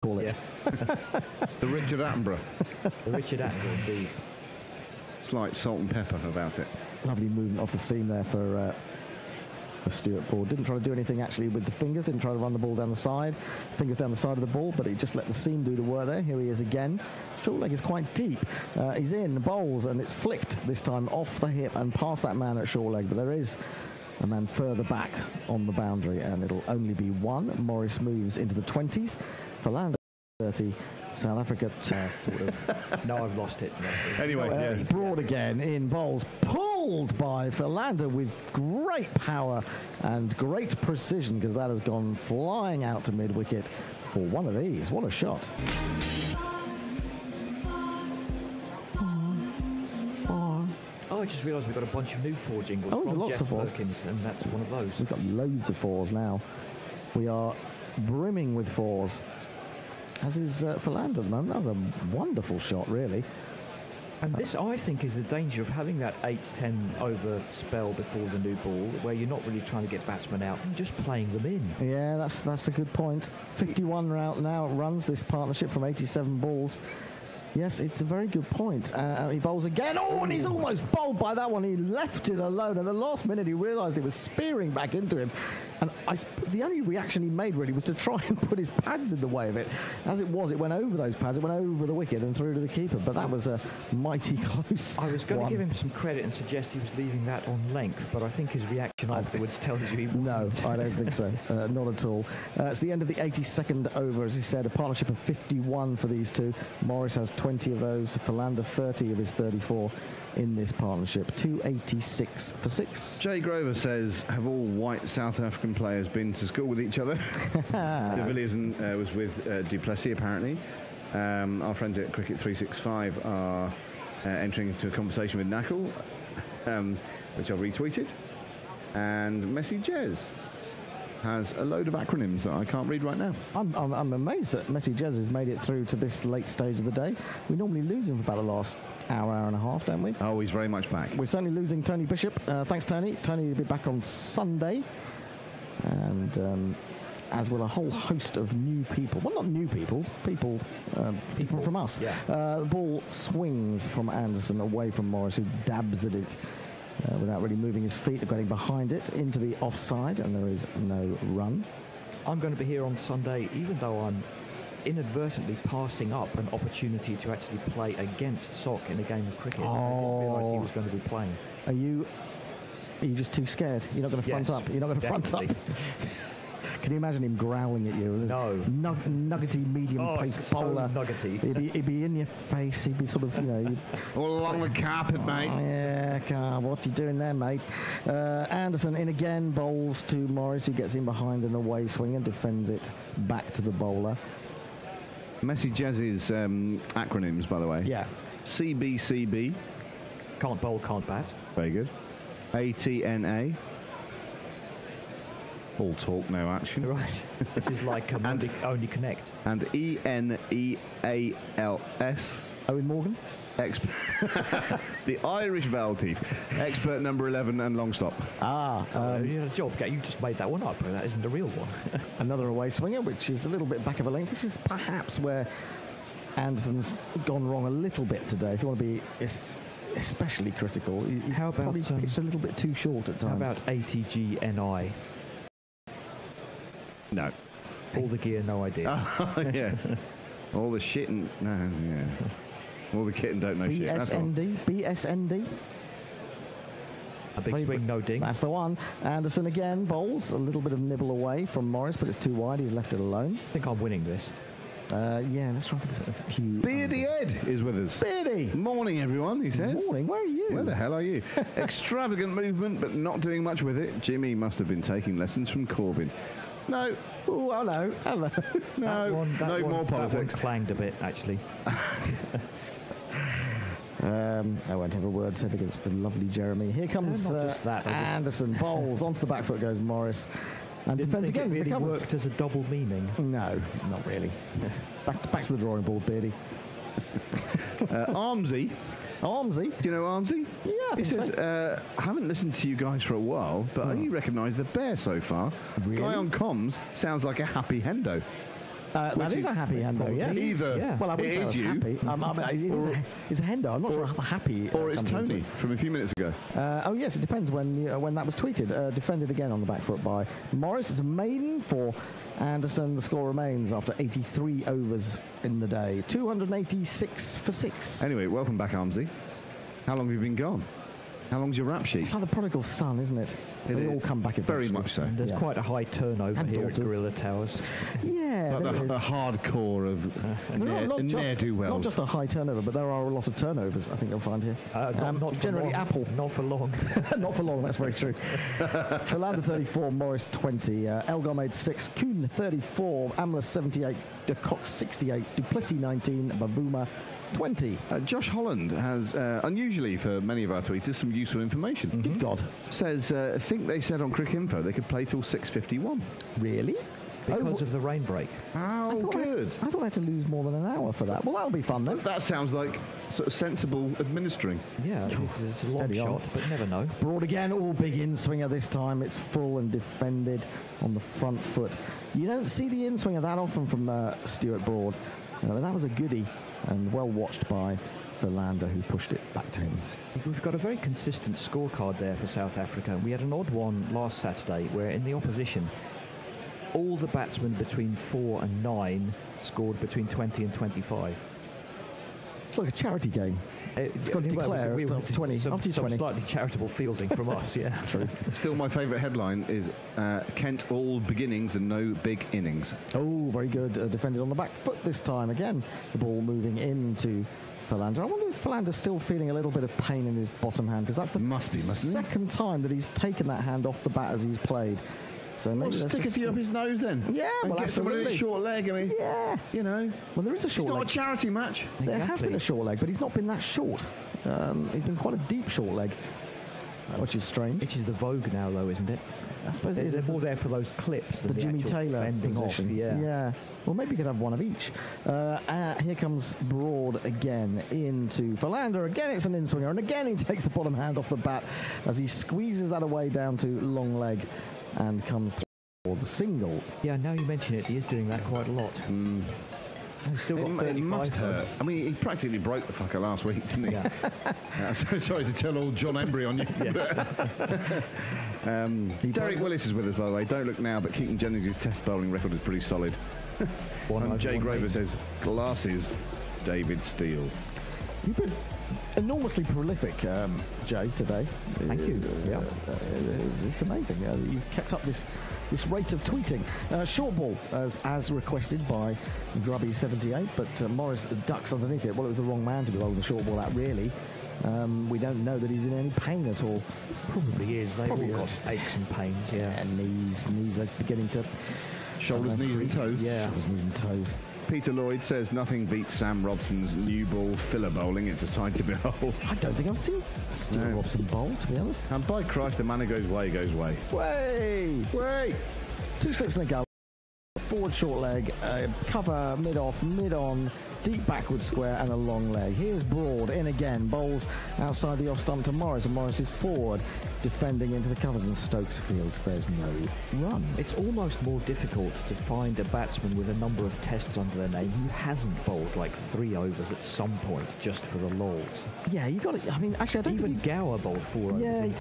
call it. The Richard Attenborough. The Richard Attenborough, indeed. Slight salt and pepper about it. Lovely movement off the seam there for Stuart Broad. Didn't try to do anything actually with the fingers, didn't try to run the ball down the side, fingers down the side of the ball, but he just let the seam do the work there. Here he is again. Short leg is quite deep. He's in, bowls, and it's flicked this time off the hip and past that man at short leg, but there is a man further back on the boundary, and it'll only be one. Morris moves into the 20s. Philander 30. South Africa 2. No, I've lost it. Anyway, Broad again in bowls, pulled by Philander with great power and great precision, because that has gone flying out to mid-wicket for one of these. What a shot. Oh, I just realised we've got a bunch of new four jingles. Oh, there's from lots Jeff of fours. Perkins, and that's one of those. We've got loads of fours now. We are brimming with fours, as is Philander at the moment. That was a wonderful shot, really. And this, I think, is the danger of having that 8-10 over spell before the new ball, where you're not really trying to get batsmen out, you're just playing them in. Yeah, that's a good point. 51 now runs this partnership from 87 balls. Yes, it's a very good point. He bowls again. Oh, and he's almost bowled by that one. He left it alone. At the last minute, he realised it was spearing back into him. And the only reaction he made, really, was to try and put his pads in the way of it. As it was, it went over those pads. It went over the wicket and through to the keeper. But that was a mighty close I was going one. to give him some credit and suggest he was leaving that on length, but I think his reaction afterwards tells you he wasn't. No, I don't think so. Not at all. It's the end of the 82nd over, as he said, a partnership of 51 for these two. Morris has 20 of those. Philander 30 of his 34 in this partnership. 286 for 6. Jay Grover says, have all white South African players been to school with each other? De Villiers was with Du Plessis, apparently. Our friends at Cricket 365 are entering into a conversation with Knuckle, which I've retweeted. And Messi Jez has a load of acronyms that I can't read right now. I'm amazed that Messi Jez has made it through to this late stage of the day. We normally lose him for about the last hour and a half, don't we? Oh, he's very much back. We're certainly losing Tony Bishop. Thanks, Tony. Tony will be back on Sunday. And as will a whole host of new people. Well, not new people. People from us. Yeah. The ball swings from Anderson away from Morris, who dabs at it without really moving his feet, getting behind it into the offside, and there is no run. I'm going to be here on Sunday, even though I'm inadvertently passing up an opportunity to actually play against Sock in a game of cricket. I didn't realise he was going to be playing. Are you just too scared? You're not going to front Yes, up? You're not going to front up? Can you imagine him growling at you? No. Nuggety, medium-paced it's so bowler. nuggety. He'd be in your face. He'd be sort of, All along the carpet, mate. yeah, God, what you doing there, mate? Anderson in again, bowls to Morris, who gets in behind an away swing and defends it back to the bowler. Messi Jez's acronyms, by the way. Yeah. CBCB. Can't bowl, can't bat. Very good. ATNA. All talk, no action. Right. This is like only connect. And ENEALS. Owen Morgan? The Irish vowel teeth. Expert number 11 and long stop. You had a job. You just made that one up. That isn't the real one. Another away swinger, which is a little bit back of a length. This is perhaps where Anderson's gone wrong a little bit today. If you want to be especially critical, he's How about, probably pitched a little bit too short at times. How about ATGNI? No. All the gear, no idea. Oh, yeah. All the shit and... No, yeah. All the kit and don't know shit. BSND? BSND? A big swing, no ding. That's the one. Anderson again bowls. A little bit of nibble away from Morris, but it's too wide. He's left it alone. I think I'm winning this. Yeah, let's try and think of a few. Beardy Ed is with us. Beardy! Morning, everyone, he says. Morning, where are you? Where the hell are you? Extravagant movement, but not doing much with it. Jimmy must have been taking lessons from Corbyn. No. Oh, hello. Hello. No, no more politics. That one clanged a bit, actually. I won't have a word said against the lovely Jeremy. Here comes Anderson. Bowls. Onto the back foot goes Morris. And defends again. It really worked as a double meaning. No, not really. Back to the drawing board, Beardy. Armsy. Armsy? Do you know Armsy? Yeah, I think he says, so. I haven't listened to you guys for a while, but I only recognise the bear so far. Really? Guy on comms sounds like a happy hendo. That is a happy hendo, yes. Either Well, I wouldn't say I it was is you, happy. It's a hendo. I'm not sure how happy. or it's comes into Tony it. from a few minutes ago. Oh yes, it depends when that was tweeted. Defended again on the back foot by Morris. It's a maiden for Anderson. The score remains after 83 overs in the day. 286 for 6. Anyway, welcome back, Armsy. How long have you been gone? How long's your rap sheet? It's like the prodigal son, isn't it? They all come back very eventually. much so. There's quite a high turnover And here daughters. at Gorilla Towers. Yeah, Like there is. the hardcore of ne'er-do-wells. Not just a high turnover, but there are a lot of turnovers, I think you'll find here. Not for generally long. Apple. Not for long. Not for long, that's very true. Philander 34, Morris 20, Elgar made 6, Kuhn 34, Amler 78, De Kock 68, Duplessis 19, Bavuma 20. Josh Holland has, unusually for many of our tweeters, some useful information. Good God. Says, I think they said on Crick Info they could play till 6:51. Really? Because of the rain break. How good. I thought they had to lose more than an hour for that. Well, that'll be fun then. That sounds like sort of sensible administering. Yeah, it's a long Steady on. shot, but never know. Broad again, all big in-swinger this time. It's full and defended on the front foot. You don't see the in-swinger that often from Stuart Broad. That was a goodie and well watched by Philander, who pushed it back to him. We've got a very consistent scorecard there for South Africa. We had an odd one last Saturday where in the opposition, all the batsmen between 4 and 9 scored between 20 and 25. It's like a charity game. It's got to declare after 20. Some After 20. slightly charitable fielding from us, yeah. True. Still, my favourite headline is Kent all beginnings and no big innings. Oh, very good. Defended on the back foot this time. Again, the ball moving into Philander. I wonder if Philander's still feeling a little bit of pain in his bottom hand, because that's the Mustn't he? second time that he's taken that hand off the bat as he's played. So maybe Well, that's stick a just few up his nose then. Yeah, and well, get someone in a absolutely. short leg. I mean, Yeah. you know, Well, there is a it's short not a leg. charity match. There has Exactly. been a short leg, but he's not been that short. He's been quite a deep short leg, which is strange. Which is the vogue now, though, isn't it? I suppose it is. They're It's more there for those clips than the Jimmy actual Taylor bending position. off. Yeah. Well, maybe you could have one of each. Here comes Broad again into Philander. Again, it's an in-swinger, and again he takes the bottom hand off the bat as he squeezes that away down to long leg and comes through for the single. Yeah, now you mention it, he is doing that quite a lot. He's still got It 35. must though. hurt. I mean, he practically broke the fucker last week, didn't he? Yeah. I'm so sorry to tell old John Embry on you. Derek Willis is with us, by the way. Don't look now, but Keaton Jennings' test bowling record is pretty solid. And Jay Grover says, glasses, David Steele. You've been enormously prolific, Jay, today. Thank you. Yeah. It's amazing. You've kept up this rate of tweeting. Short ball, as requested by Grubby78, but Morris ducks underneath it. Well, it was the wrong man to be rolling the short ball at, really. We don't know that he's in any pain at all. Probably is. They've Probably all got just aches and pains, yeah. And knees are beginning to... Shoulders, knees and toes. Yeah. Shoulders, knees and toes. Peter Lloyd says, nothing beats Sam Robson's new ball filler bowling. It's a sight to behold. I don't think I've seen Stuart No. Robson bowl, to be honest. And by Christ, the man who goes way. Way! 2 slips and a go. Forward short leg, cover mid-off, mid-on, deep backward square and a long leg. Here's Broad in again, bowls outside the off stump to Morris, and Morris is forward, defending into the covers, and Stokes fields. There's no run. It's almost more difficult to find a batsman with a number of tests under their name who hasn't bowled like 3 overs at some point just for the lols. Yeah, you got it. I mean, actually, I don't Even think Gower bowled 4 overs. Yeah, in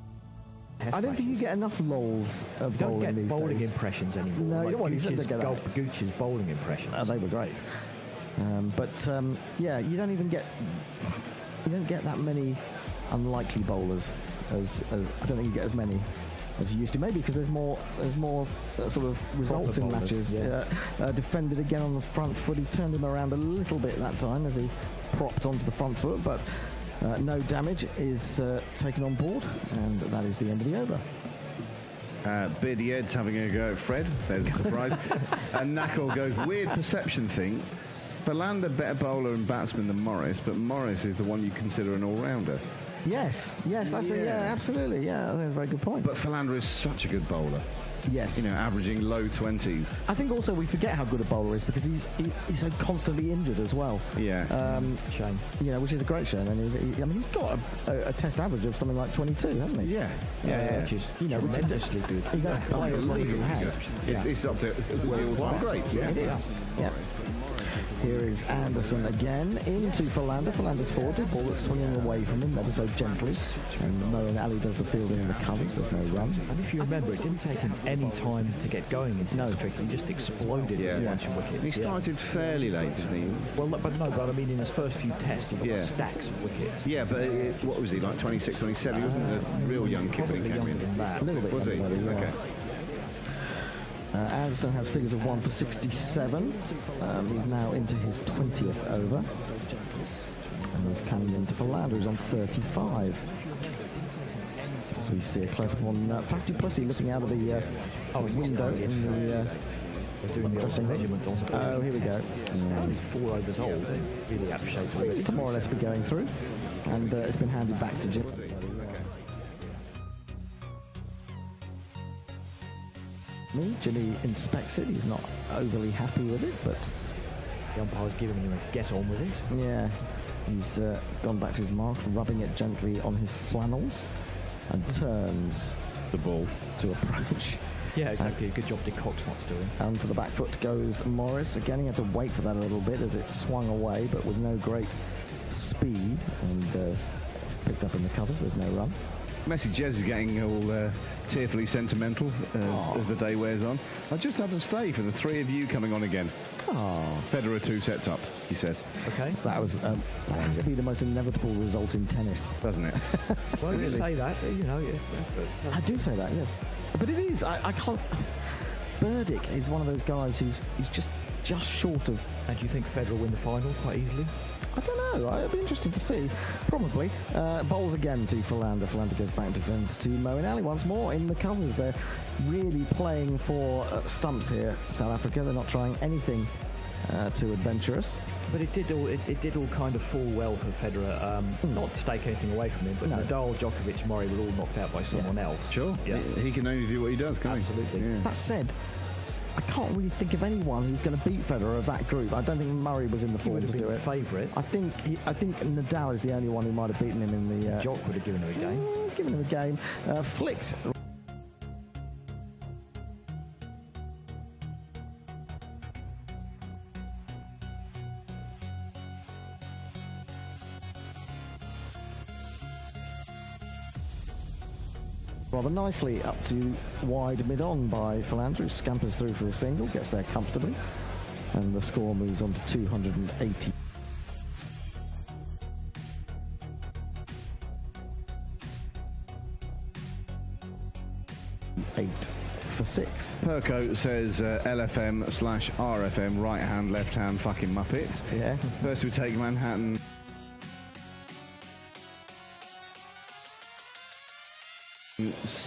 test I don't think you matches. get enough lols of You don't bowling get these bowling days. impressions anymore. No, like well, you certainly Gooch's, get that. Golf Gooch's bowling impressions. They were great. Yeah, you don't get that many unlikely bowlers as I don't think you get as many as you used to. Maybe because there's more sort of results in bowlers, matches. yeah. Defended again on the front foot. He turned him around a little bit that time as he propped onto the front foot, but no damage is taken on board, and that is the end of the over. Beardy Ed's having a go at Fred. There's a surprise. And Knuckle goes, weird perception thing. Philander better bowler and batsman than Morris, but Morris is the one you consider an all-rounder. Yes, that's it. Yeah, absolutely. Yeah, that's a very good point. But Philander is such a good bowler. Yes. You know, averaging low 20s. I think also we forget how good a bowler is because he's so constantly injured as well. Yeah. Shame. You know, which is a great shame. And he's got a test average of something like 22, hasn't he? Yeah. Which is which is tremendously good. He doesn't play as long as he has. It's up to the all-time greats. Yeah. It is. Yeah. Here is Anderson again, into Philander. Philander's forward, the ball that's swinging away from him ever so gently. And Moeen does the fielding in the covers, there's no run. And if you remember, it didn't take him any time to get going into the tricks. He just exploded with a bunch of wickets. He started fairly late, didn't he? Well, but I mean, in his first few tests, he got stacks of wickets. Yeah, but what was he, like 26, 27? He wasn't a real young kid when he came in. That. A little bit. Was he? Yeah. Okay. Anderson has figures of 1 for 67. He's now into his 20th over. And he's coming into Philander, who's on 35. So we see a close-up on Faf du Plessis looking out of the window in the... doing the dressing measurement on the Oh, here we go. He's 4 overs old. Really out of shape. Seems to more or less be going through. And it's been handed back to Jim. Jimmy inspects it. He's not overly happy with it, but the umpire's giving him a get on with it. Yeah, he's gone back to his mark, rubbing it gently on his flannels, and turns the ball to approach. Yeah, exactly. Good job Dick Coxnot's doing. And to the back foot goes Morris. Again, he had to wait for that a little bit as it swung away, but with no great speed, and picked up in the covers. There's no run. Messi Jez is getting all tearfully sentimental as the day wears on. I just had to stay for the three of you coming on again. Oh. Federer 2 sets up, he says. Okay. That was that has to be the most inevitable result in tennis, doesn't it? Well, you say that, you know. I do say that, yes. But it is. I can't. Burdick is one of those guys who's just short of. And do you think Federer will win the final quite easily? I don't know. It'll be interesting to see. Probably. Bowls again to Philander. Philander goes back defence to Moeen once more in the covers. They're really playing for stumps here, South Africa. They're not trying anything too adventurous. But it did all kind of fall well for Federer. Not to take anything away from him, but Nadal, Djokovic, Murray were all knocked out by someone else. Sure. Yeah. He can only do what he does, can't Absolutely. he? Yeah. That said, I can't really think of anyone who's going to beat Federer of that group. I don't think Murray was in the form to do it. Favourite. I think Nadal is the only one who might have beaten him in the. Jock would have given him a game. Given him a game. Flicked. Rather nicely up to wide mid-on by Philander, who scampers through for the single, gets there comfortably, and the score moves on to 280. Eight for 6. Perko says LFM/RFM, right hand, left hand, fucking Muppets. Yeah. First we take Manhattan.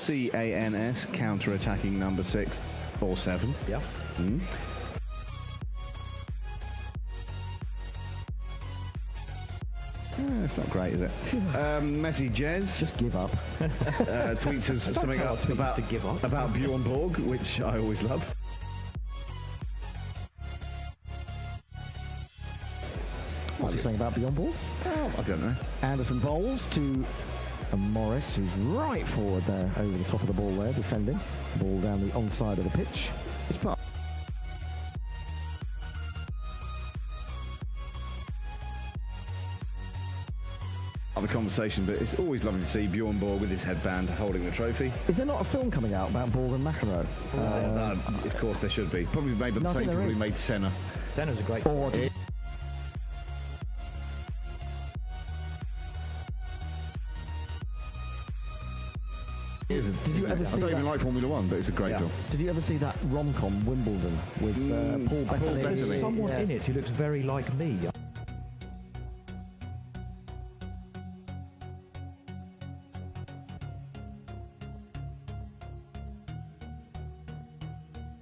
CANS, counter-attacking number 6 or 7. Yeah. It's not great, is it? Messi Jez Just give up. tweets us something tell tweets about to give up. about Bjorn Borg, which I always love. What's he saying about Beyond Ball? Oh, I don't know. Anderson bowls to Morris, who's right forward there, over the top of the ball there, defending. Ball down the onside of the pitch. It's part of the conversation, but it's always lovely to see Bjorn Borg with his headband holding the trophy. Is there not a film coming out about Borg and McEnroe? Of course there should be. Probably made by the same people who made Senna. Senna's a great. Or did you ever see I don't even that? like Formula 1, but it's a great film. Did you ever see that rom-com Wimbledon with Paul Bettany? There's someone in it who looks very like me.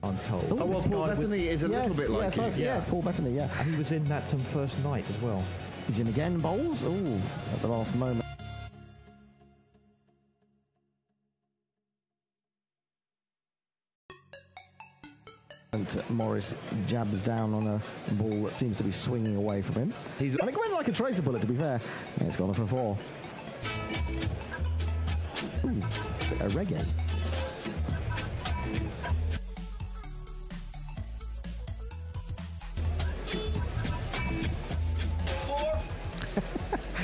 I'm told. Oh, well, Paul Bettany is a little bit like you. Yes, Paul Bettany, yeah. And he was in that first night as well. He's in again, bowls. Ooh, at the last moment. And Morris jabs down on a ball that seems to be swinging away from him. And it went like a tracer bullet, to be fair. Yeah, it's gone for 4. Ooh, bit of reggae.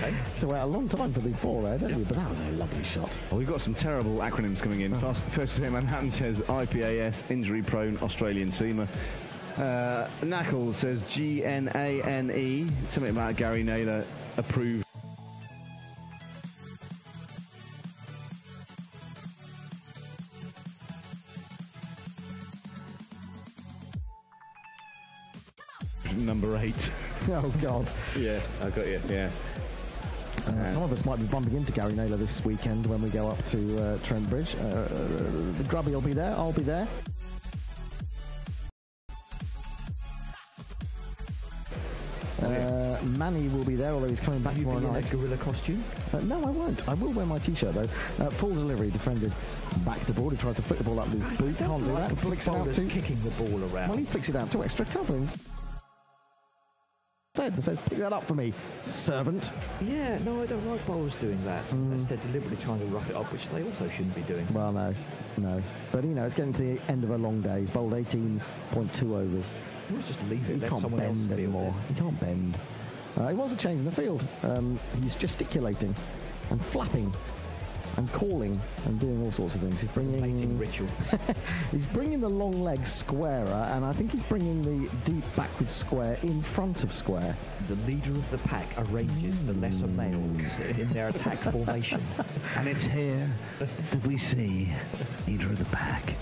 Okay. You have to wait a long time for the 4 there, don't you? But that was a lovely shot. Well, we've got some terrible acronyms coming in. First to say Manhattan says IPAS, injury prone Australian seamer. Knackles says GNANE, something about Gary Naylor approved. Number 8. Oh, God. Yeah, I got you, yeah. Some of us might be bumping into Gary Naylor this weekend when we go up to Trent Bridge. The Grubby will be there. I'll be there. Manny will be there, although he's coming back tomorrow night. In a gorilla costume? No, I won't. I will wear my T-shirt, though. Full delivery, defended back to board. He tries to flick the ball up with his boot. Can't do that. Flicks it out too. Kicking the ball around. Well, he flicks it out to extra cover instead. And says, pick that up for me, servant. Yeah, no, I don't like bowlers doing that. They're deliberately trying to rough it up, which they also shouldn't be doing. Well, no. But, it's getting to the end of a long day. He's bowled 18.2 overs. Let's just leave it. He can't bend anymore. He can't bend. He wants a change in the field. He's gesticulating and flapping and calling and doing all sorts of things. He's bringing ritual. He's bringing the long leg squarer, and I think he's bringing the deep backwards square in front of square. The leader of the pack arranges the lesser males in their attack formation. And it's here that we see leader of the pack.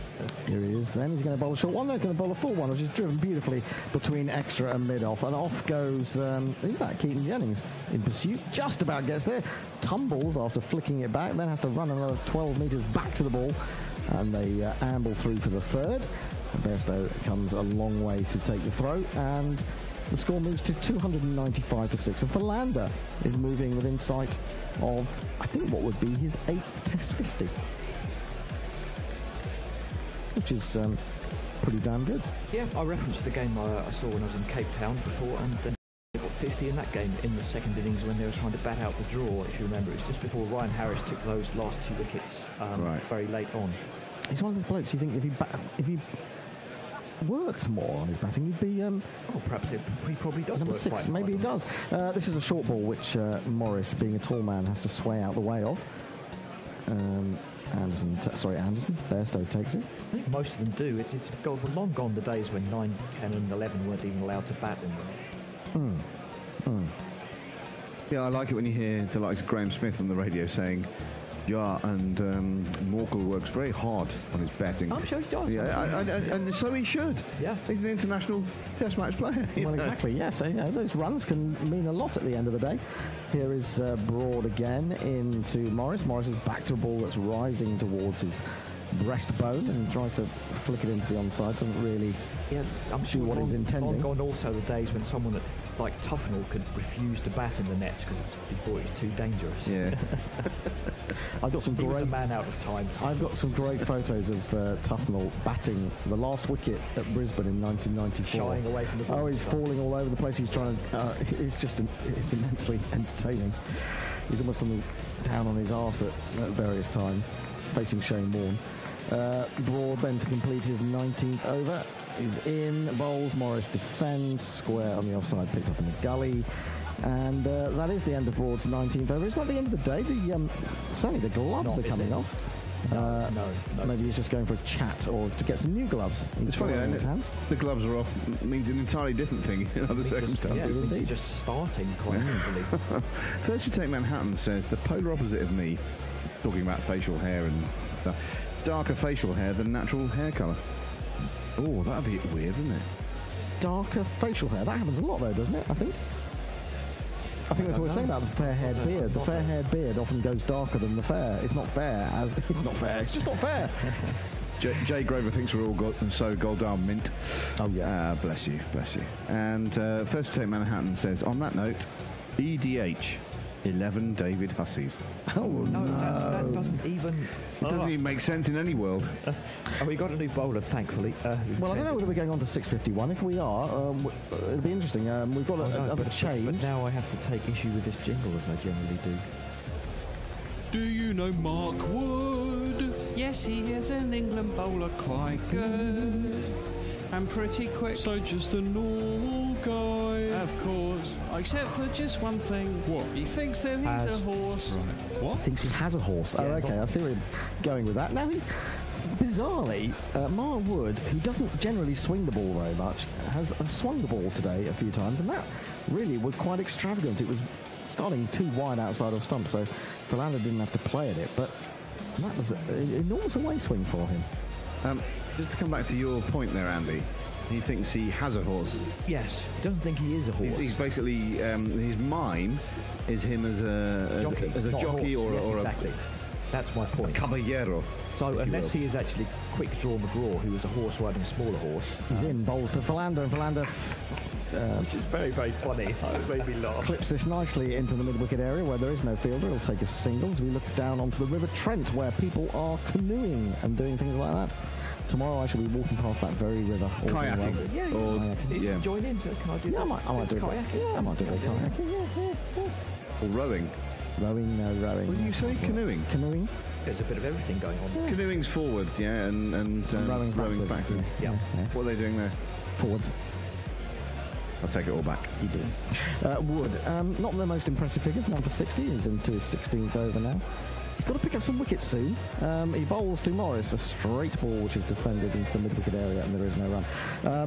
Here he is. Then he's going to bowl a short one. They're going to bowl a full one, which is driven beautifully between extra and mid-off. And off goes, who's that? Keaton Jennings in pursuit. Just about gets there. Tumbles after flicking it back. Then has to run another 12 metres back to the ball. And they amble through for the third. Bairstow comes a long way to take the throw. And the score moves to 295 for 6. And Philander is moving within sight of, I think, what would be his 8th Test 50. Which is pretty damn good. Yeah, I referenced the game I saw when I was in Cape Town before, and then they got 50 in that game in the second innings when they were trying to bat out the draw, if you remember. It was just before Ryan Harris took those last 2 wickets very late on. He's one of those blokes you think if he worked more on his batting, he'd be... perhaps he probably does. Number 6, maybe he does. This is a short ball, which Morris, being a tall man, has to sway out the way of. Anderson. Bairstow takes it. I think most of them do. It's long gone the days when 9, 10 and 11 weren't even allowed to bat in them. Yeah, I like it when you hear the likes of Graham Smith on the radio saying, yeah, and Morkel works very hard on his batting. I'm sure he does. Yeah, and so he should. Yeah. He's an international test match player. Well, exactly, yes. Those runs can mean a lot at the end of the day. Here is Broad again into Morris. Morris is back to a ball that's rising towards his breastbone and tries to flick it into the onside. Doesn't really do what he's intending. Gone also the days when someone like Tufnell could refuse to bat in the nets because he thought it was too dangerous. Yeah. I've got some he was a man out of time. I've got some great photos of Tufnell batting the last wicket at Brisbane in 1994. Shying away from the ball. Oh, he's falling all over the place. He's trying to... it's immensely entertaining. He's almost down on his arse at various times, facing Shane Warne. Broad then to complete his 19th over. He's in, bowls, Morris defends, square on the offside, picked up in the gully. And that is the end of Broad's 19th over. It's not the end of the day. Certainly the gloves are coming off. No. Maybe he's just going for a chat or to get some new gloves. It's funny, in his hands. The gloves are off means an entirely different thing in other circumstances. Yeah, just starting quite easily. First You Take Manhattan says the polar opposite of me, talking about facial hair and stuff, darker facial hair than natural hair colour. Oh, that'd be weird, wouldn't it? Darker facial hair. That happens a lot, though, doesn't it? I think that's what we're saying about the fair-haired beard. The fair-haired beard often goes darker than the fair. It's not fair. It's not fair. It's just not fair. Jay Grover thinks we're all so gold-arm mint. Oh, yeah. Bless you. And First to Take Manhattan says, on that note, EDH. 11 David Hussies. Oh, no. That doesn't even... It doesn't even make sense in any world. We got a new bowler, thankfully. Well, I don't know whether we're going on to 651. If we are, it'll be interesting. We've got a change. But now I have to take issue with this jingle, as I generally do. Do you know Mark Wood? Yes, he is an England bowler, quite good. and pretty quick. So just a normal guy. Of course. Except for just one thing. What? He thinks that he's a horse. Right. What? Thinks he has a horse. Oh, okay. I see where you're going with that. Now he's bizarrely, Mark Wood, who doesn't generally swing the ball very much, has swung the ball today a few times, and that really was quite extravagant. It was starting too wide outside of stump, so Philander didn't have to play at it, but that was an enormous away swing for him. Just to come back to your point there, Andy, he thinks he has a horse. Yes, he doesn't think he is a horse. He's basically, his mind is him as a jockey or exactly. That's my point. Caballero. So unless he is actually Quick Draw McGraw, who was a horse riding a smaller horse. He's in, bowls to Philander, and Philander Which is very, very funny. It made me laugh. clips this nicely into the mid-wicket area where there is no fielder. It'll take a single as we look down onto the River Trent where people are canoeing and doing things like that. Tomorrow I shall be walking past that very river. Kayaking. Yeah, Or, yeah. Join in, so can I do Yeah, that? I might do it. Kayaking? Yeah, I might do it. Kayaking. or rowing. Rowing, no rowing. What did you say? Canoeing? Canoeing? There's a bit of everything going on. Canoeing's forward, yeah, and Rowing rowing backwards. backwards. Yeah. What are they doing there? Forwards. I'll take it all back. You do. Wood, not the most impressive figures, none for 60. He's into his 16th over now. He's got to pick up some wickets soon. He bowls to Morris, a straight ball which is defended into the mid-wicket area, and there is no run.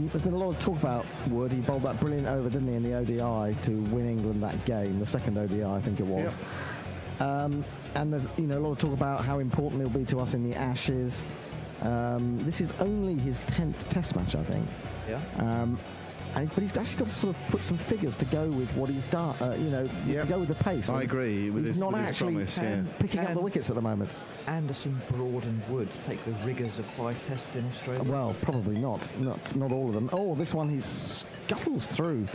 There's been a lot of talk about Wood. He bowled that brilliant over, didn't he, in the ODI to win England that game, the second ODI, I think it was. Yep. And there's a lot of talk about how important he'll be to us in the Ashes. This is only his 10th Test match, I think. Yeah. But he's actually got to sort of put some figures to go with what he's done, to go with the pace. I agree. He's not actually picking up the wickets at the moment. Anderson, Broad and Wood take the rigours of 5 tests in Australia? Well, probably not. Not all of them. Oh, this one he scuttles through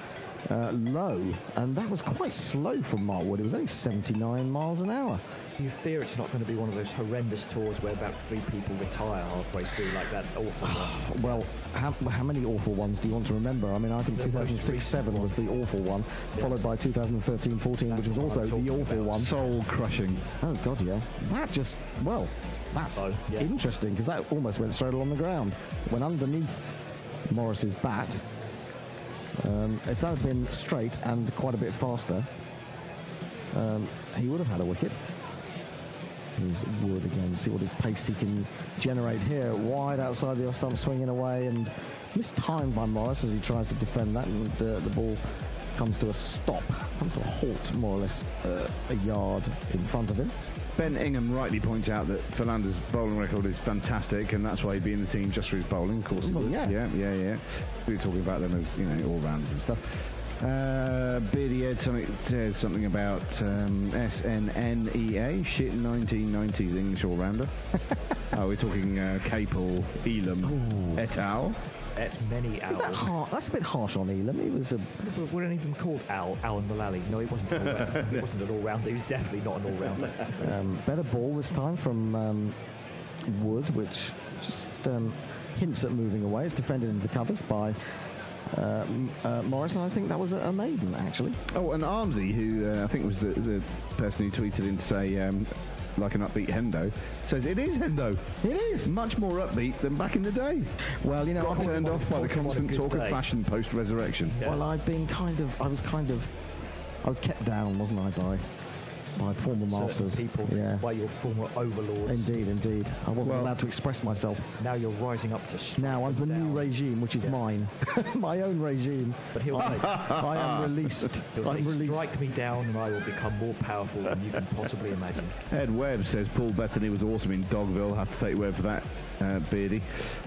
low, and that was quite slow from Mark Wood. It was only 79 miles an hour. You fear it's not going to be one of those horrendous tours where about 3 people retire halfway through, like that awful one. Well, how many awful ones do you want to remember? I mean, I think 2006-07 was the awful one, followed by 2013-14, which was also the awful one. Soul-crushing. Oh, God, yeah. That just, that's interesting, because that almost went straight along the ground. Went underneath Morris's bat. If that had been straight and quite a bit faster, he would have had a wicket. Here's Wood again. See what pace he can generate here. Wide outside the off stump, swinging away, and mistimed by Morris as he tries to defend that, and the ball comes to a stop, comes to a halt, more or less, a yard in front of him. Ben Ingham rightly points out that Philander's bowling record is fantastic, and that's why he'd be in the team just for his bowling. Of course, he would. Yeah. We were talking about them as all-rounders and stuff. Beardy Ed says something about SNNEA, shit 1990s English all-rounder. We're talking Capel, Elam, et al. Et many Al. Is that that's a bit harsh on Elam. He was But weren't even called Alan Mullally. No, he wasn't an all-rounder. He wasn't an all-rounder. He was definitely not an all-rounder. Better ball this time from Wood, which just hints at moving away. It's defended into the covers by Morris, and I think that was a maiden, actually. Oh, and Armsy, who I think was the person who tweeted in to say, like an upbeat Hendo, says it is Hendo. It is. Much more upbeat than back in the day. Well, I've got turned off by the constant talk of fashion post-resurrection. Yeah. Well, I've been I was kept down, wasn't I, by former masters. People, by your former overlords. Indeed. I wasn't allowed to express myself. Now you're rising up to now under the new regime, which is mine. My own regime. But he'll say, I am released. Strike me down and I will become more powerful than you can possibly imagine. Ed Webb says Paul Bethany was awesome in Dogville. Have to take your word for that, Beardy.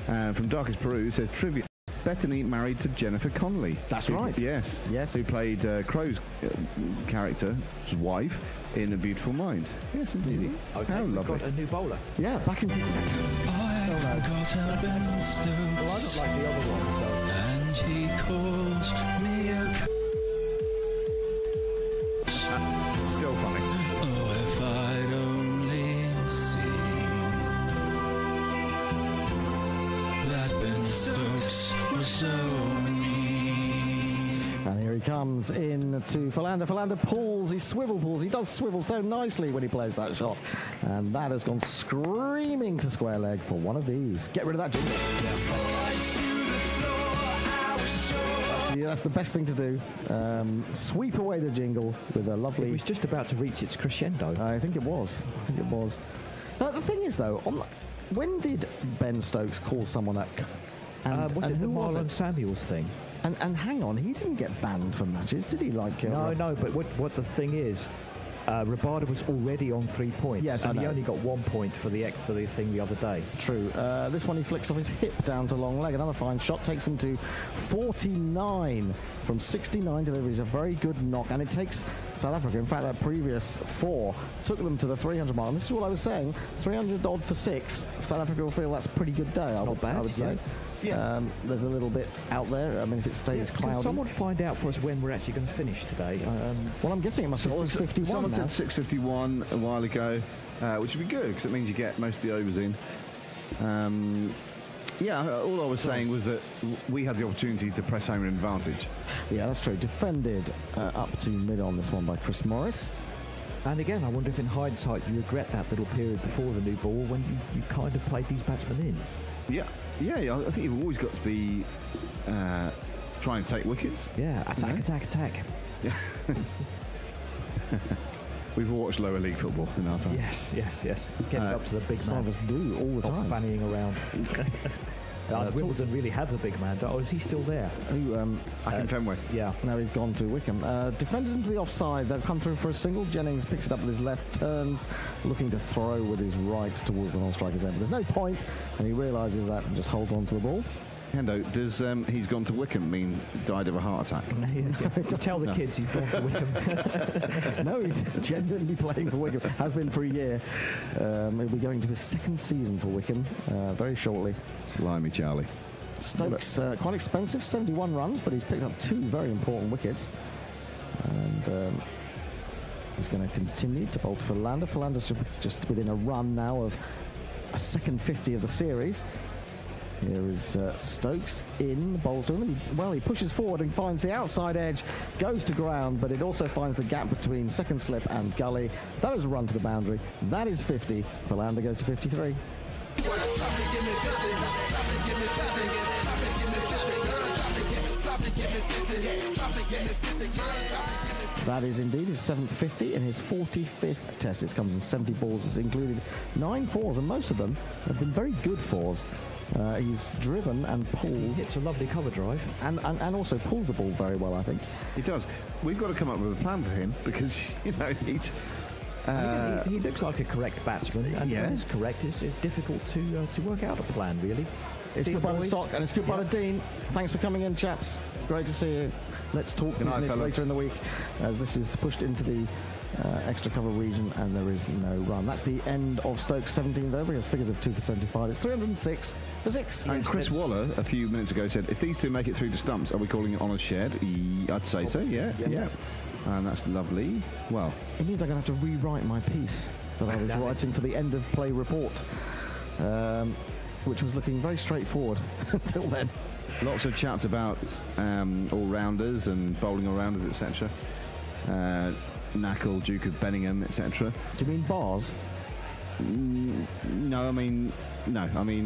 From Darkest Peru says trivia. Bethany married to Jennifer Connelly. That's right. Yes. Who played Crow's character's wife in A Beautiful Mind. Yes, indeed. Okay, how we've lovely. got a new bowler. Yeah, back into attack. Well, I don't like the other one, so. And he calls me a Still funny. Oh, if I'd only seen that Ben Stokes was so mean. And here he comes in to Philander. Philander pulls, he swivel pulls. He does swivel so nicely when he plays that shot. And that has gone screaming to square leg for one of these. Get rid of that jingle. Yeah, that's the best thing to do. Sweep away the jingle with a lovely... It was just about to reach its crescendo. I think it was. The thing is, though, when did Ben Stokes call someone up? Was it the who was Marlon it? Samuels thing? And hang on, he didn't get banned from matches, did he? No, but what the thing is, Rabada was already on 3 points. Yes, and I he know. only got 1 point for the thing the other day. True. This one he flicks off his hip down to long leg. Another fine shot takes him to 49 from 69 deliveries. A very good knock, and it takes South Africa. In fact, that previous 4 took them to the 300 mark. And this is what I was saying: 300 odd for 6. South Africa will feel that's a pretty good day. I would say. Yeah. There's a little bit out there. I mean, if it stays cloudy. Can someone find out for us when we're actually going to finish today? Well, I'm guessing it must be 6:51 Someone now. said 6:51 a while ago, which would be good because it means you get most of the overs in. All I was saying was that we had the opportunity to press home an advantage. Yeah, that's true. Defended up to mid on this one by Chris Morris. And again, I wonder if in hindsight you regret that little period before the new ball when you kind of played these batsmen in. Yeah. I think you've always got to be trying to take wickets. Yeah, attack. Yeah. We've watched lower league football in our time. Yes. Getting up to the big Some man. of us do all the Not time. fannying around. Wimbledon really had the big man. Oh, is he still there? Back in Fenway. Yeah. Now he's gone to Wickham. Defended into the offside. They'll come through for a single. Jennings picks it up with his left, turns, looking to throw with his right towards the non-striker's end. But there's no point, and he realises that and just holds on to the ball. Hendo, does he's gone to Wickham mean died of a heart attack? Tell the kids he's gone to Wickham. No, he's genuinely playing for Wickham. Has been for a year. He'll be going to his second season for Wickham very shortly. Blimey, Charlie. Stokes, quite expensive, 71 runs, but he's picked up 2 very important wickets. And he's going to continue to bowl for Philander. Philander's just within a run now of a second 50 of the series. Here is Stokes in, bowls to him. He pushes forward and finds the outside edge, goes to ground, but it also finds the gap between second slip and gully. That is a run to the boundary. That is 50. Philander goes to 53. That is indeed his 7th 50 in his 45th test. It comes in 70 balls. It's included 9 fours, and most of them have been very good fours. He's driven and pulled. He hits a lovely cover drive. And also pulls the ball very well, I think. He does. We've got to come up with a plan for him because, he's... He looks like a correct batsman, and Yeah. that is correct. It's difficult to work out a plan, really. It's Dean goodbye to Boyd. Sock, and it's goodbye to Dean. Thanks for coming in, chaps. Great to see you. Let's talk Good night, business fellas. later in the week, as this is pushed into the extra cover region, and there is no run. That's the end of Stokes' 17th over. He has figures of 2 for 75. It's 306 for 6. And Chris Waller, a few minutes ago, said, if these two make it through to stumps, are we calling it honours shared? I'd say so, yeah. And that's lovely. Well, It means I'm going to have to rewrite my piece that I was writing for the end of play report, which was looking very straightforward until then. lots of chats about all-rounders and bowling all-rounders, etc. Knackle, Duke of Benningham, etc. Do you mean bars? No, I mean,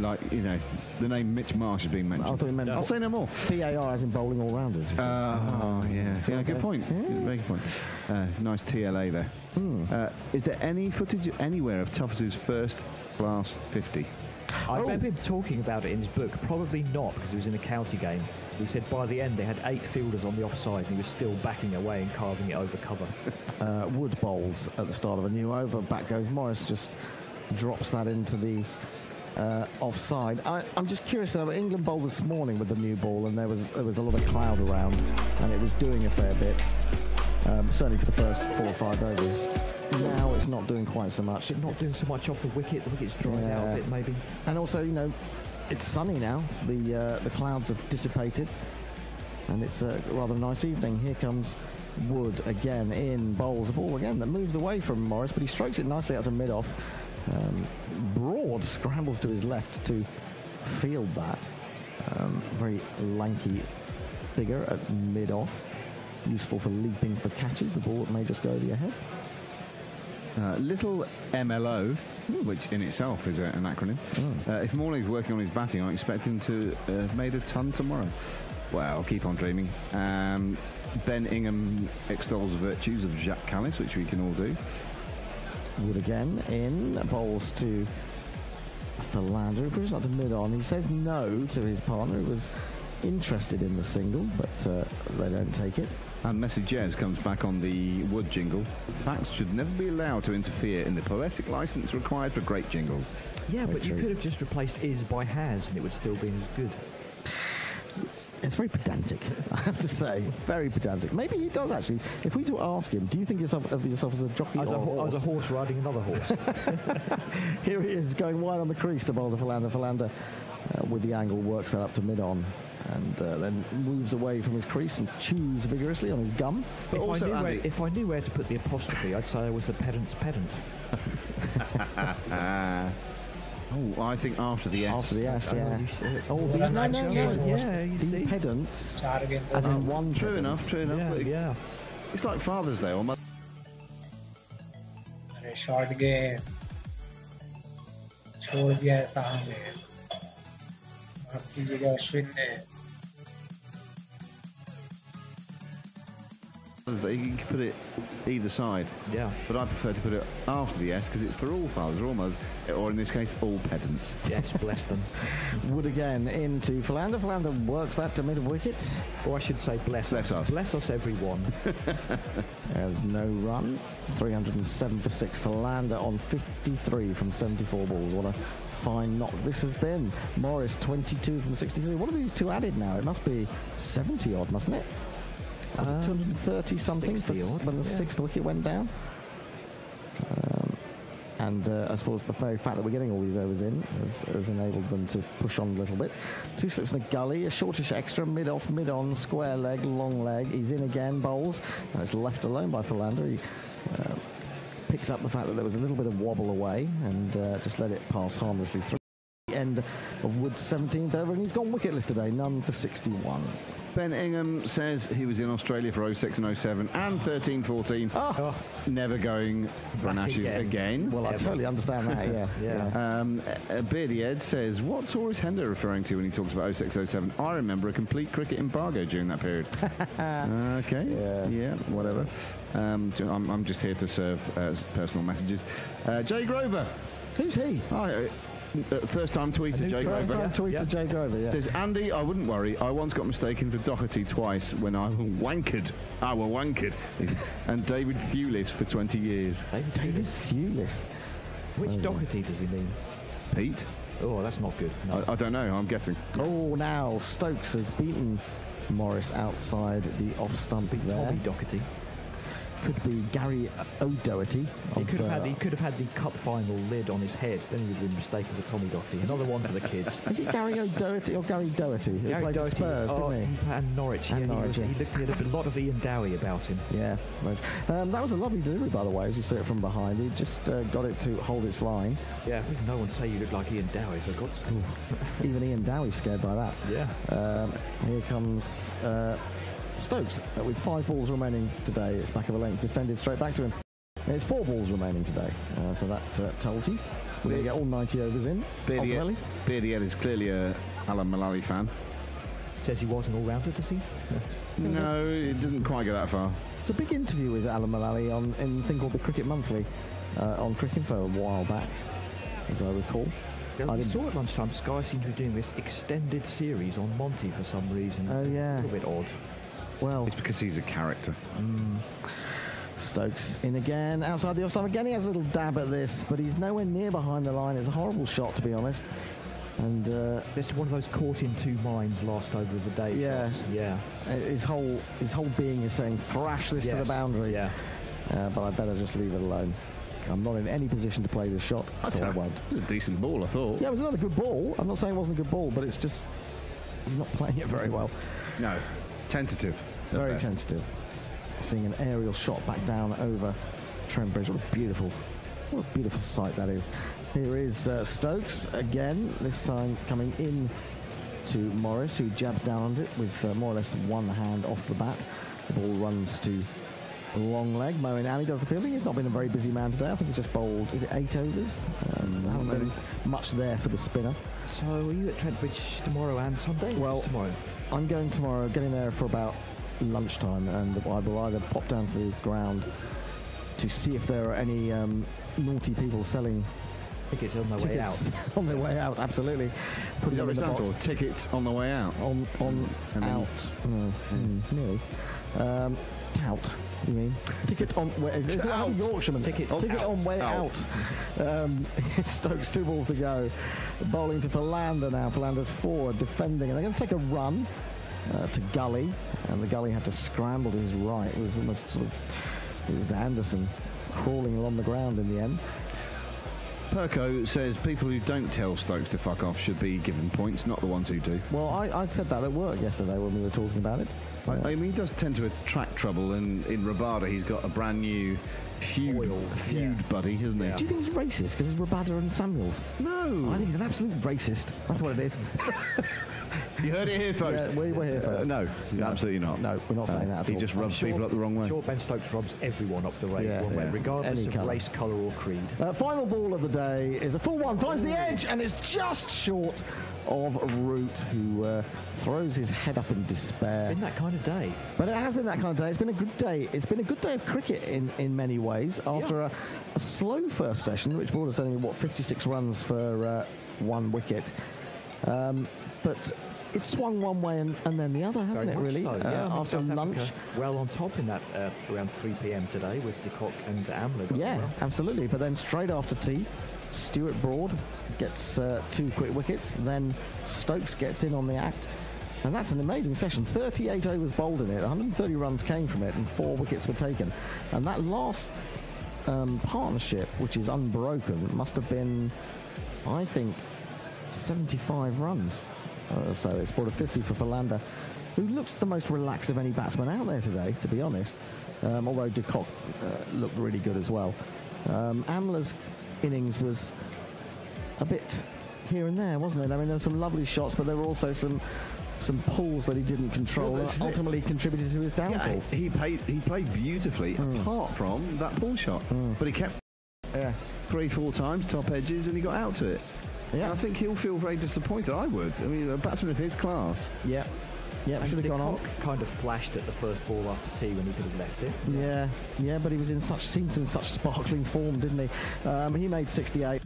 like, the name Mitch Marsh is being mentioned. I thought you meant I'll say no more. PAR as in bowling all-rounders. Yeah, good point. Very good point. Nice TLA there. Is there any footage anywhere of Tuffers' first class 50? I remember him talking about it in his book. Probably not, because he was in a county game. He said by the end they had 8 fielders on the offside, and he was still backing away and carving it over cover. Wood bowls at the start of a new over. Back goes Morris, just drops that into the offside. I'm just curious. England bowled this morning with the new ball, and there was a lot of cloud around, and it was doing a fair bit. Certainly for the first 4 or 5 overs. Now it's not doing quite so much. It's not doing so much off the wicket. The wicket's dried out a bit, maybe. And also, it's sunny now. The clouds have dissipated, and it's a rather nice evening. Here comes Wood again in, bowls a ball again that moves away from Morris, but he strokes it nicely out to mid-off. Broad scrambles to his left to field that. Very lanky figure at mid-off. Useful for leaping for catches. The ball may just go over your head. Little MLO, which in itself is an acronym. If Morley's working on his batting, I expect him to have made a ton tomorrow. Well, keep on dreaming. Ben Ingham extols the virtues of Jacques Callis, which we can all do. Wood again in, bowls to Philander, who pushes up to mid-on. He says no to his partner, who was interested in the single, but they don't take it. And Messi Jez comes back on the Wood jingle. Facts should never be allowed to interfere in the poetic license required for great jingles. Yeah, Very but you true. could have just replaced is by has, and it would still be as good. It's very pedantic, I have to say. Very pedantic. Maybe he does actually. If we do ask him, do you think of yourself as a jockey or a I horse? was a horse riding another horse. Here he is, going wide on the crease to bowl to Philander. Philander, with the angle, works that up to mid-on, and then moves away from his crease and chews vigorously on his gum. But also, if I knew where to put the apostrophe, I'd say I was the pedant's pedant. Oh, I think after the S. After the S, yeah. Oh, Well, no, Yeah, you the see. pedants, Start again. as in one True pedant. enough, true enough. Yeah, But yeah. It's like Father's Day or Mother's अरे short game छोड़ दिया है साहब ने माफ कीजिएगा अश्विन ने Day. You can put it either side. Yeah. But I prefer to put it after the S because it's for all fathers or all mothers, or in this case, all pedants. Yes, bless them. Wood again into Philander. Philander works that to mid-wicket. Or I should say bless Bless us. Bless us, everyone. There's no run. 307 for 6. Philander on 53 from 74 balls. What a fine knock this has been. Morris 22 from 63. What are these two added now? It must be 70 odd, mustn't it? Was it 230 something 60 odd, when the yeah. sixth wicket went down? And I suppose the very fact that we're getting all these overs in has enabled them to push on a little bit. Two slips in the gully, a shortish extra, mid-off, mid-on, square leg, long leg. He's in again, bowls, and it's left alone by Philander. He picks up the fact that there was a little bit of wobble away and just let it pass harmlessly through. The end of Wood's 17th over, and he's gone wicketless today, none for 61. Ben Ingham says he was in Australia for 06 and 07 and 13-14. Oh, Never going for an Back Ashes again. well, I Ever. totally understand that, yeah. Yeah. Beardy Ed says, what's Horace Hender referring to when he talks about 06-07? I remember a complete cricket embargo during that period. Okay. Yes. Yeah, whatever. I'm just here to serve personal messages. Jay Grover. Who's he? First time tweeter, Jay First Grover. time tweet to Jay Grover, yeah. Says, Andy, I wouldn't worry. I once got mistaken for Doherty twice when I wankered. And David Thewlis for 20 years. David Thewlis. Which Doherty does he mean? Pete? Oh, that's not good. No. I don't know. I'm guessing. Oh, now Stokes has beaten Morris outside the off-stump there. Tommy Doherty. Could be Gary O'Doherty. He could have had the cup final lid on his head. Then he would have been mistaken for Tommy Doherty. Another one for the kids. Is it Gary O'Doherty or Gary Doherty? He played for Spurs, didn't he? And Norwich. And yeah, Norwich, he yeah. had a lot of Ian Dowie about him. Yeah. Right. That was a lovely delivery, by the way, as you see it from behind. He just got it to hold its line. Yeah, no one say you look like Ian Dowie, for God's sake. Even Ian Dowie's scared by that. Yeah. Here comes Stokes with 5 balls remaining today. It's back of a length, defended straight back to him. It's 4 balls remaining today, so that tells you we're going to get all 90 overs in. Ultimately. Beardy Ed is clearly a Alan Mullally fan. Says he was an all-rounder, does he? No, it didn't quite go that far. It's a big interview with Alan Mullally in a thing called the Cricket Monthly on Cricinfo a while back, as I recall. Yeah, I saw at lunchtime Sky seemed to be doing this extended series on Monty for some reason. Oh, yeah. A little bit odd. Well, It's because he's a character. Stokes in again, outside the off-stump. Again, he has a little dab at this, but he's nowhere near behind the line. It's a horrible shot, to be honest. And This is one of those caught in two minds last over of the day. Yeah. shots. Yeah. his whole being is saying, thrash this to the Yes. boundary. Yeah. But I better just leave it alone. I'm not in any position to play this shot, so I won't. It was a decent ball, I thought. Yeah, it was another good ball. I'm not saying it wasn't a good ball, but it's just he's not playing it very well. No, tentative. Very best. tentative. Seeing an aerial shot back down over Trent Bridge. What a beautiful sight that is. Here is Stokes again, this time coming in to Morris, who jabs down on it with more or less one hand off the bat. The ball runs to long leg. Moeen Ali does the fielding. He's not been a very busy man today. I think he's just bowled, is it 8 overs? Hasn't been much there for the spinner. So are you at Trent Bridge tomorrow and Sunday? Well, tomorrow. I'm going tomorrow, getting there for about lunchtime, and I will either pop down to the ground to see if there are any naughty people selling Tickets on their way out. On their way out, absolutely. Putting them in the box. Tickets on the way out. Out. Nearly. Tout, you mean? Ticket on... It's a Yorkshireman. Ticket on way out. Stokes 2 balls to go. Bowling to Philander now. Philander's forward, defending. And they're going to take a run to Gully. And the Gully had to scramble to his right. It was almost sort of... It was Anderson crawling along the ground in the end. Perko says people who don't tell Stokes to fuck off should be given points, not the ones who do. Well, I said that at work yesterday when we were talking about it. I mean, he does tend to attract trouble, and in Rabada he's got a brand new feud buddy, hasn't he? Do you think he's racist because it's Rabada and Samuels? No. I think he's an absolute racist. That's what it is. You heard it here, folks. Yeah, we were here first. No, absolutely not. No, we're not saying that at all. He just rubs people up the wrong way. Sure, Ben Stokes rubs everyone up the wrong way, regardless of race, colour or creed. Final ball of the day is a full one. Finds the edge, and it's just short of Root, who throws his head up in despair. It's been that kind of day. But it has been that kind of day. It's been a good day. It's been a good day of cricket in many ways. After a slow first session, which brought us only, 56 runs for 1 wicket. But it's swung one way and then the other, hasn't it, really? So. After lunch. Well on top in that around 3 p.m. today with de Kock and Amler. Yeah, absolutely. But then straight after tea, Stuart Broad gets 2 quick wickets. Then Stokes gets in on the act. And that's an amazing session. 38 overs bowled in it. 130 runs came from it and 4 wickets were taken. And that last partnership, which is unbroken, must have been, I think, 75 runs. So it's brought a 50 for Philander, who looks the most relaxed of any batsman out there today, to be honest. Although de Kock looked really good as well. Amler's innings was a bit here and there, wasn't it? I mean, there were some lovely shots, but there were also some pulls that he didn't control that ultimately contributed to his downfall. Yeah, he played beautifully, apart from that pull shot. But he kept 3-4 times top edges, and he got out to it. Yeah, and I think he'll feel very disappointed. I would. I mean, a batsman of his class. Yeah, should have gone on. Kind of flashed at the first ball after tea when he could have left it. Yeah, but he was seemed in such sparkling form, didn't he? He made 68.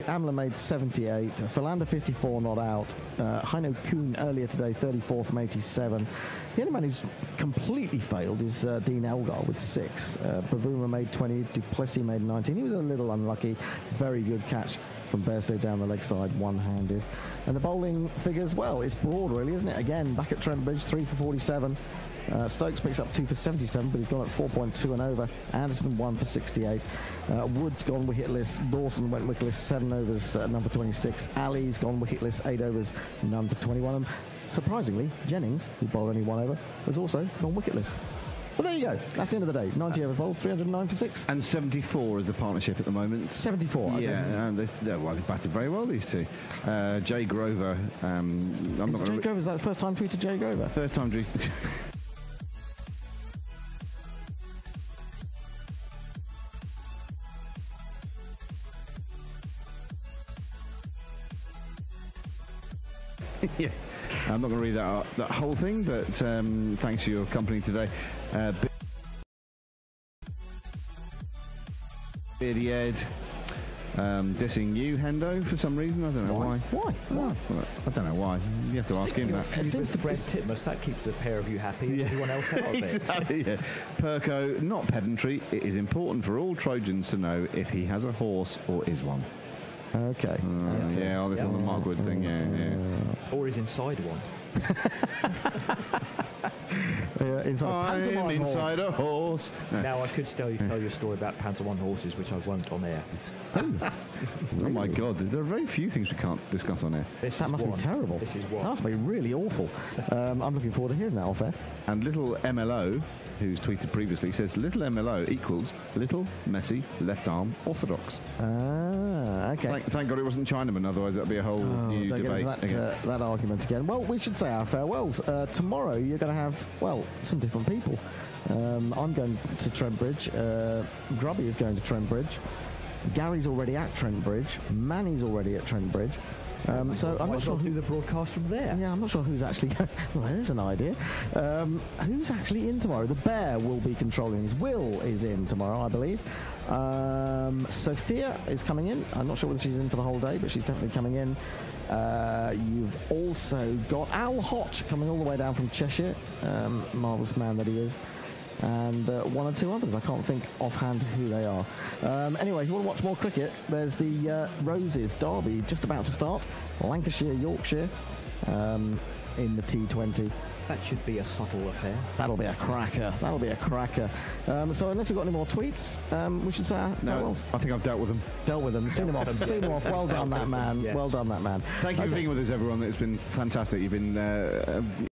Amler made 78, Philander 54 not out, Heino Kuhn earlier today 34 from 87. The only man who's completely failed is Dean Elgar with 6. Bavuma made 20, Duplessis made 19. He was a little unlucky. Very good catch from Bairstow down the leg side, one-handed. And the bowling figures, well, it's Broad really, isn't it? Again, back at Trent Bridge, 3 for 47. Stokes picks up 2 for 77, but he's gone at 4.2 and over. Anderson 1 for 68. Wood's gone wicketless. Dawson went wicketless, 7 overs, none for 26. Ali's gone wicketless, 8 overs, none for 21. And surprisingly, Jennings, who bowled only 1 over, has also gone wicketless. But there you go. That's the end of the day. 90 overs bowled, 309 for 6. And 74 is the partnership at the moment. 74. Yeah, and they've batted very well, these two. Jay Grover. Jay Grover, is that the first time through to Jay Grover? Third time through. Yeah, I'm not going to read that whole thing, but thanks for your company today. Beardy Ed dissing you, Hendo, for some reason. I don't know why. Why? Well, I don't know why. You have to ask him that. It seems to Brett Titmus, that keeps the pair of you happy and everyone else out of it. Exactly, yeah. Perko, not pedantry. It is important for all Trojans to know if he has a horse or is one. Okay. Yeah, this on the Markwood thing, yeah. Or is inside one. Inside a horse. Now, I could tell you a story about Panzer I horses, which I won't on air. Oh my God, there are very few things we can't discuss on air. That must be terrible. This is one. That must be really awful. I'm looking forward to hearing that off air. And little MLO who's tweeted previously, says little MLO equals little Messi left arm orthodox. Ah, okay. Thank God it wasn't Chinaman, otherwise that'd be a whole new don't debate. get into that argument again. Well, we should say our farewells. Tomorrow you're going to have, well, some different people. I'm going to Trent Bridge. Grubby is going to Trent Bridge. Gary's already at Trent Bridge. Manny's already at Trent Bridge. So I'm not sure who the broadcast from there. Yeah, I'm not sure who's actually going. Well, there's an idea. Who's actually in tomorrow? The Bear will be controlling these. Will is in tomorrow, I believe. Sophia is coming in. I'm not sure whether she's in for the whole day, but she's definitely coming in. You've also got Al Hotch coming all the way down from Cheshire. Marvellous man that he is. And one or two others. I can't think offhand who they are. Anyway, if you want to watch more cricket, there's the Roses Derby just about to start. Lancashire, Yorkshire in the T20. That should be a subtle affair. That'll be a cracker. That'll be a cracker. So unless we've got any more tweets, we should say our farewells. I think I've dealt with them. Dealt with them. Seen them off. Seen them off. Well done, that man. Yes. Well done, that man. Thank you for being with us, everyone. It's been fantastic. You've been